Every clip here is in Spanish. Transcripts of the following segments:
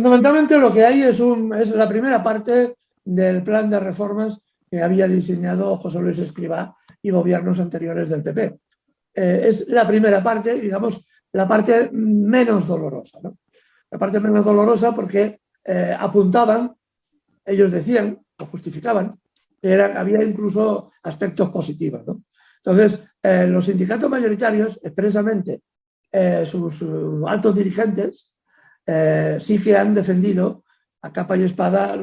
Fundamentalmente lo que hay es la primera parte del plan de reformas que había diseñado José Luis Escrivá y gobiernos anteriores del PP. Es la primera parte, digamos, la parte menos dolorosa, ¿no? La parte menos dolorosa porque apuntaban, ellos decían, lo justificaban, que había incluso aspectos positivos, ¿no? Entonces, los sindicatos mayoritarios, expresamente, sus altos dirigentes, sí que han defendido a capa y espada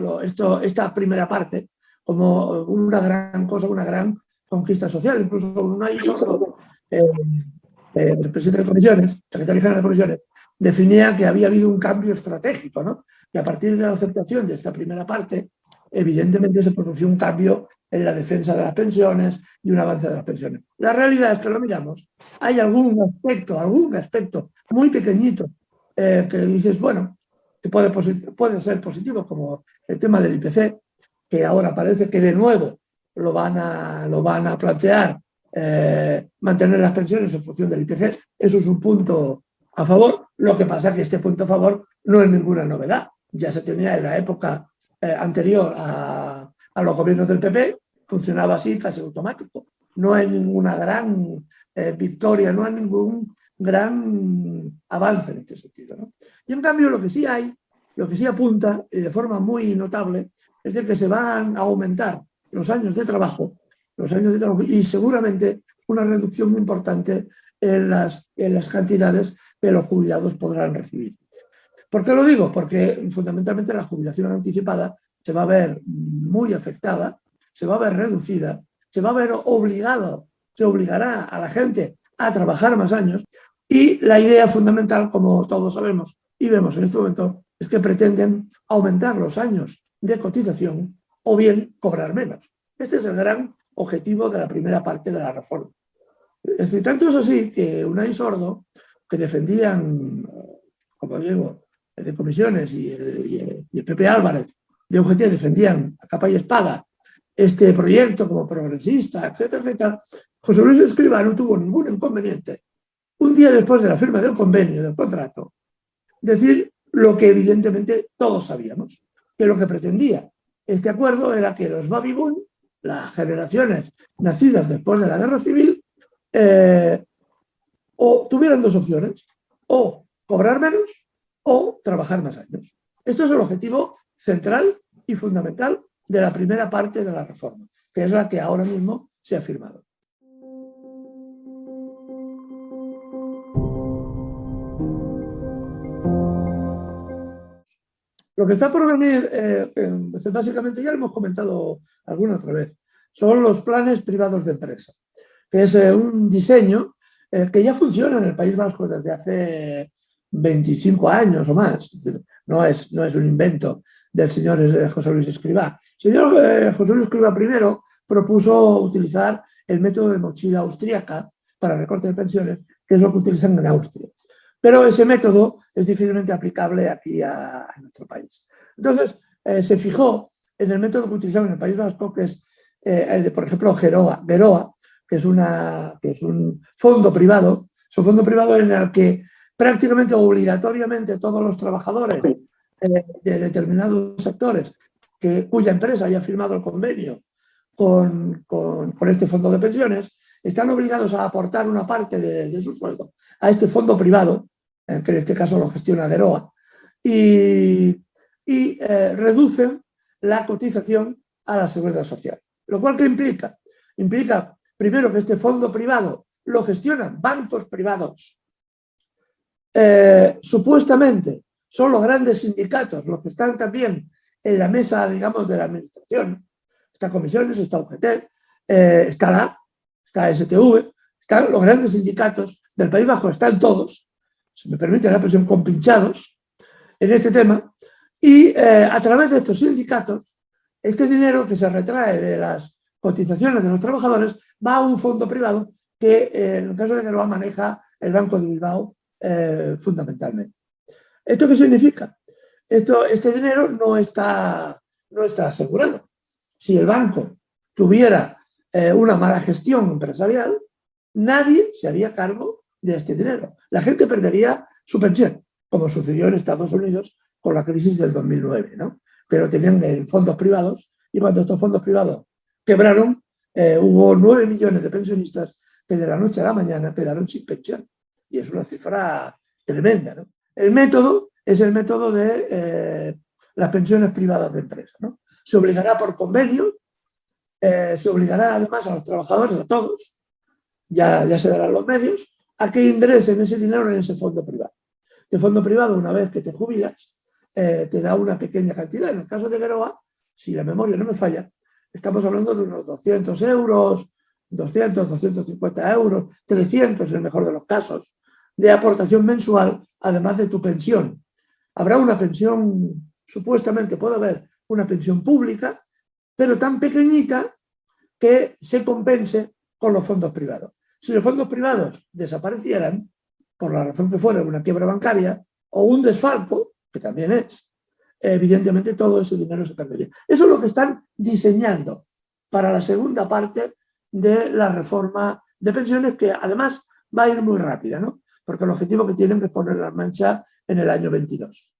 esta primera parte como una gran cosa, una gran conquista social. Incluso Unai Sordo, el presidente de comisiones, secretario general de comisiones, definía que había habido un cambio estratégico, ¿no? Que a partir de la aceptación de esta primera parte, evidentemente se produjo un cambio en la defensa de las pensiones y un avance de las pensiones. La realidad es que lo miramos, hay algún aspecto muy pequeñito que dices, bueno, que puede ser positivo, como el tema del IPC, que ahora parece que de nuevo lo van a plantear, mantener las pensiones en función del IPC. Eso es un punto a favor. Lo que pasa es que este punto a favor no es ninguna novedad. Ya se tenía en la época anterior a los gobiernos del PP, funcionaba así casi automático. No hay ninguna gran victoria, no hay ningún gran avance en este sentido, ¿no? Y en cambio lo que sí apunta, y de forma muy notable, es de que se van a aumentar los años de trabajo y seguramente una reducción muy importante en las cantidades que los jubilados podrán recibir. ¿Por qué lo digo? Porque fundamentalmente la jubilación anticipada se va a ver muy afectada, se va a ver reducida, se va a ver se obligará a la gente a trabajar más años, y la idea fundamental, como todos sabemos y vemos en este momento, es que pretenden aumentar los años de cotización o bien cobrar menos. Este es el gran objetivo de la primera parte de la reforma. Tanto es así que Unai Sordo, que defendían, como digo, de comisiones y el Pepe Álvarez de UGT defendían a capa y espada este proyecto como progresista, etcétera, etcétera, José Luis Escrivá no tuvo ningún inconveniente, un día después de la firma del convenio, del contrato, decir lo que evidentemente todos sabíamos, que lo que pretendía este acuerdo era que los baby boom, las generaciones nacidas después de la guerra civil, o tuvieran dos opciones, o cobrar menos o trabajar más años. Esto es el objetivo central y fundamental de la primera parte de la reforma, que es la que ahora mismo se ha firmado. Lo que está por venir, básicamente ya lo hemos comentado alguna otra vez, son los planes privados de empresa, que es un diseño que ya funciona en el País Vasco desde hace 25 años o más. No es un invento del señor José Luis Escrivá. El señor José Luis Escrivá primero propuso utilizar el método de mochila austríaca para recorte de pensiones, que es lo que utilizan en Austria. Pero ese método es difícilmente aplicable aquí a nuestro país. Entonces, se fijó en el método que utilizaban en el País Vasco, que es el de, por ejemplo, Geroa, que es un fondo privado. Es un fondo privado en el que prácticamente obligatoriamente todos los trabajadores de determinados sectores cuya empresa haya firmado el convenio con este fondo de pensiones, están obligados a aportar una parte de su sueldo a este fondo privado, que en este caso lo gestiona Geroa, y reducen la cotización a la seguridad social. Lo cual, ¿qué implica? Implica, primero, que este fondo privado lo gestionan bancos privados. Supuestamente son los grandes sindicatos los que están también en la mesa, digamos, de la administración. Está Comisiones, está UGT, está STV, están los grandes sindicatos del País Vasco, están todos, si me permite la expresión, compinchados en este tema, y a través de estos sindicatos, este dinero que se retrae de las cotizaciones de los trabajadores va a un fondo privado que, en el caso de que lo maneja el Banco de Bilbao, fundamentalmente. ¿Esto qué significa? Este dinero no está asegurado. Si el banco tuviera una mala gestión empresarial, nadie se haría cargo de este dinero. La gente perdería su pensión, como sucedió en Estados Unidos con la crisis del 2009, ¿no? Pero tenían fondos privados y cuando estos fondos privados quebraron, hubo 9 millones de pensionistas que de la noche a la mañana quedaron sin pensión. Y es una cifra tremenda, ¿no? El método es el método de las pensiones privadas de empresa, ¿no? Se obligará por convenio, se obligará además a los trabajadores, a todos, ya se darán los medios, a que ingresen ese dinero en ese fondo privado. El fondo privado, una vez que te jubilas, te da una pequeña cantidad. En el caso de Geroa, si la memoria no me falla, estamos hablando de unos 200 euros, 200, 250 euros, 300 en el mejor de los casos, de aportación mensual, además de tu pensión. Habrá una pensión, supuestamente puede haber una pensión pública, pero tan pequeñita que se compense con los fondos privados. Si los fondos privados desaparecieran, por la razón que fuera, una quiebra bancaria o un desfalco, que también es, evidentemente todo ese dinero se perdería. Eso es lo que están diseñando para la segunda parte de la reforma de pensiones, que además va a ir muy rápida, ¿no? Porque el objetivo que tienen es ponerla en marcha en el año 22.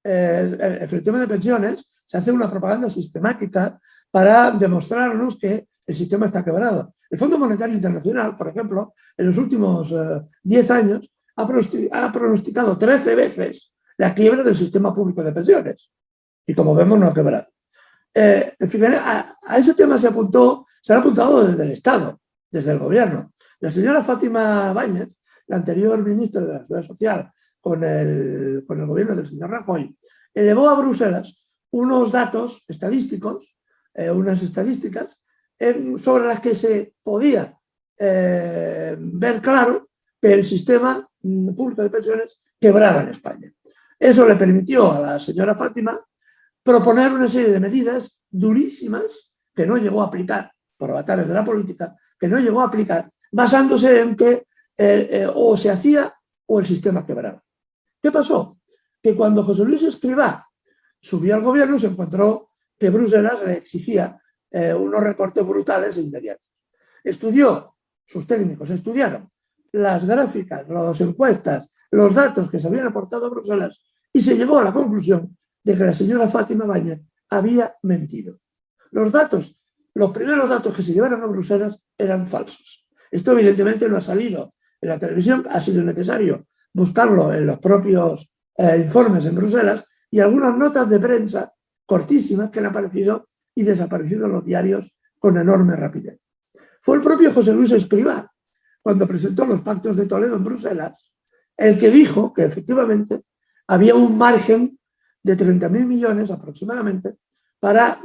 El tema de pensiones se hace una propaganda sistemática para demostrarnos que el sistema está quebrado. El Fondo Monetario Internacional, por ejemplo, en los últimos 10 años ha pronosticado 13 veces la quiebra del sistema público de pensiones. Y como vemos, no ha quebrado. A ese tema se han apuntado desde el Estado, desde el gobierno. La señora Fátima Báñez, la anterior ministra de la Seguridad Social, con el gobierno del señor Rajoy, elevó a Bruselas unos datos estadísticos, unas estadísticas sobre las que se podía ver claro que el sistema público de pensiones quebraba en España. Eso le permitió a la señora Fátima proponer una serie de medidas durísimas que no llegó a aplicar por avatares de la política, que no llegó a aplicar basándose en que o se hacía o el sistema quebraba. ¿Qué pasó? Que cuando José Luis Escrivá subió al gobierno se encontró que Bruselas le exigía unos recortes brutales e inmediatos. Sus técnicos estudiaron las gráficas, las encuestas, los datos que se habían aportado a Bruselas y se llegó a la conclusión de que la señora Fátima Báñez había mentido. Los primeros datos que se llevaron a Bruselas eran falsos. Esto evidentemente no ha salido en la televisión, ha sido necesario buscarlo en los propios informes en Bruselas y algunas notas de prensa cortísimas que han aparecido y desaparecido en los diarios con enorme rapidez. Fue el propio José Luis Escrivá, cuando presentó los pactos de Toledo en Bruselas, el que dijo que efectivamente había un margen de 30.000 millones aproximadamente para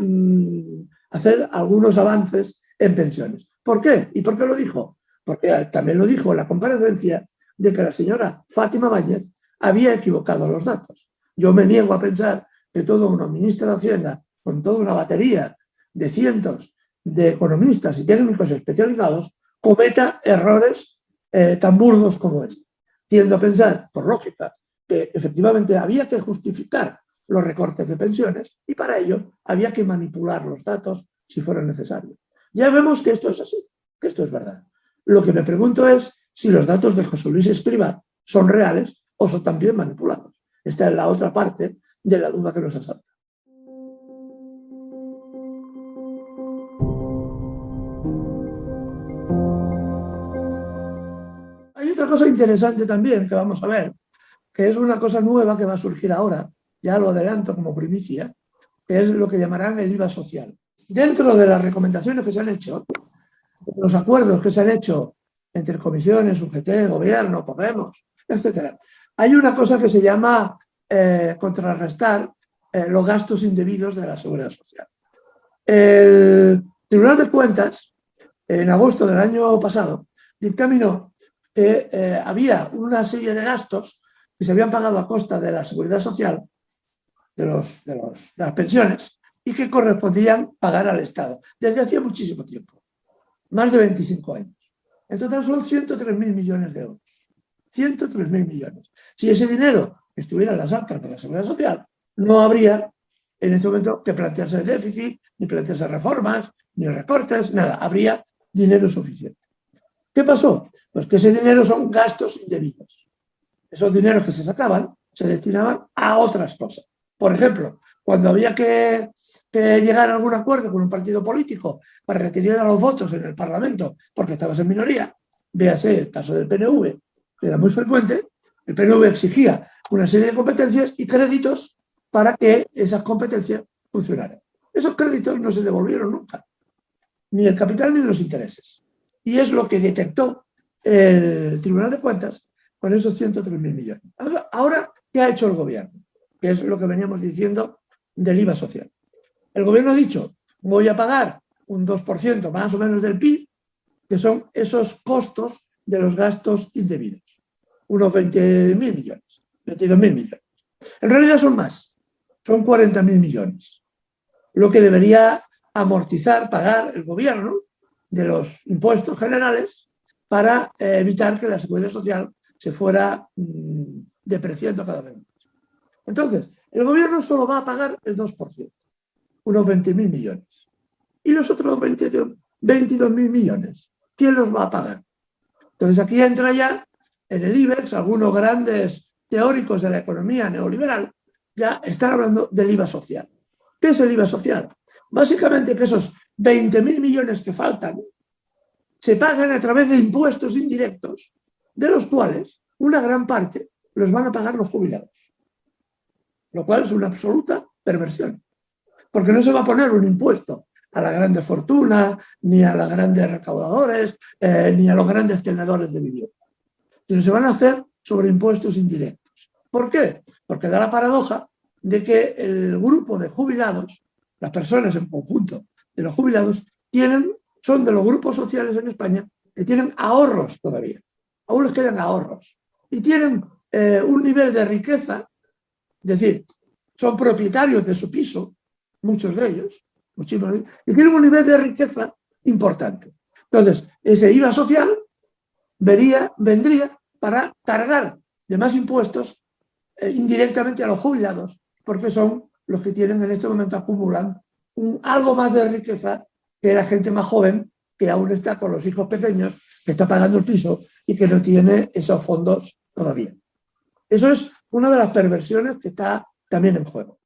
hacer algunos avances en pensiones. ¿Por qué? ¿Y por qué lo dijo? Porque también lo dijo en la comparecencia de que la señora Fátima Báñez había equivocado los datos. Yo me niego a pensar que todo una ministra de Hacienda, con toda una batería de cientos de economistas y técnicos especializados, cometa errores tan burdos como este. Tiendo a pensar, por lógica, que efectivamente había que justificar los recortes de pensiones y para ello había que manipular los datos si fuera necesario. Ya vemos que esto es así, que esto es verdad. Lo que me pregunto es si los datos de José Luis Escrivá son reales o son también manipulados. Esta es la otra parte de la duda que nos asalta. Hay otra cosa interesante también que vamos a ver, que es una cosa nueva que va a surgir ahora, ya lo adelanto como primicia, que es lo que llamarán el IVA social. Dentro de las recomendaciones que se han hecho, los acuerdos que se han hecho entre comisiones, UGT, gobierno, Podemos, etc., hay una cosa que se llama contrarrestar los gastos indebidos de la Seguridad Social. El Tribunal de Cuentas, en agosto del año pasado, dictaminó que había una serie de gastos que se habían pagado a costa de la Seguridad Social, de las pensiones, y que correspondían pagar al Estado desde hacía muchísimo tiempo, más de 25 años. En total son 103.000 millones de euros. 103.000 millones. Si ese dinero estuviera en las arcas de la Seguridad Social, no habría en este momento que plantearse el déficit, ni plantearse reformas, ni recortes, nada. Habría dinero suficiente. ¿Qué pasó? Pues que ese dinero son gastos indebidos. Esos dineros que se sacaban se destinaban a otras cosas. Por ejemplo, cuando había que llegar a algún acuerdo con un partido político para retirar los votos en el Parlamento porque estabas en minoría, véase el caso del PNV, que era muy frecuente, el PNV exigía una serie de competencias y créditos para que esas competencias funcionaran. Esos créditos no se devolvieron nunca, ni el capital ni los intereses. Y es lo que detectó el Tribunal de Cuentas con esos 103.000 millones. Ahora, ¿qué ha hecho el gobierno? Que es lo que veníamos diciendo del IVA social. El gobierno ha dicho, voy a pagar un 2% más o menos del PIB, que son esos costos de los gastos indebidos. Unos 20.000 millones, 22.000 millones. En realidad son más, son 40.000 millones. Lo que debería amortizar, pagar el gobierno de los impuestos generales para evitar que la seguridad social se fuera depreciando cada vez más. Entonces, el gobierno solo va a pagar el 2%, unos 20.000 millones. Y los otros 22.000 millones, ¿quién los va a pagar? Entonces aquí entra ya en el IBEX, algunos grandes teóricos de la economía neoliberal ya están hablando del IVA social. ¿Qué es el IVA social? Básicamente que esos 20.000 millones que faltan se pagan a través de impuestos indirectos, de los cuales una gran parte los van a pagar los jubilados, lo cual es una absoluta perversión, porque no se va a poner un impuesto a las grandes fortunas, ni a los grandes recaudadores, ni a los grandes tenedores de vivienda, sino se van a hacer sobre impuestos indirectos. ¿Por qué? Porque da la paradoja de que el grupo de jubilados, las personas en conjunto de los jubilados, son de los grupos sociales en España que tienen ahorros todavía, aún les quedan ahorros, y tienen un nivel de riqueza, es decir, son propietarios de su piso, muchos de ellos, muchísimos, y tienen un nivel de riqueza importante. Entonces, ese IVA social vendría para cargar de más impuestos indirectamente a los jubilados, porque son los que tienen en este momento, acumulan algo más de riqueza que la gente más joven que aún está con los hijos pequeños, que está pagando el piso y que no tiene esos fondos todavía. Eso es una de las perversiones que está también en juego.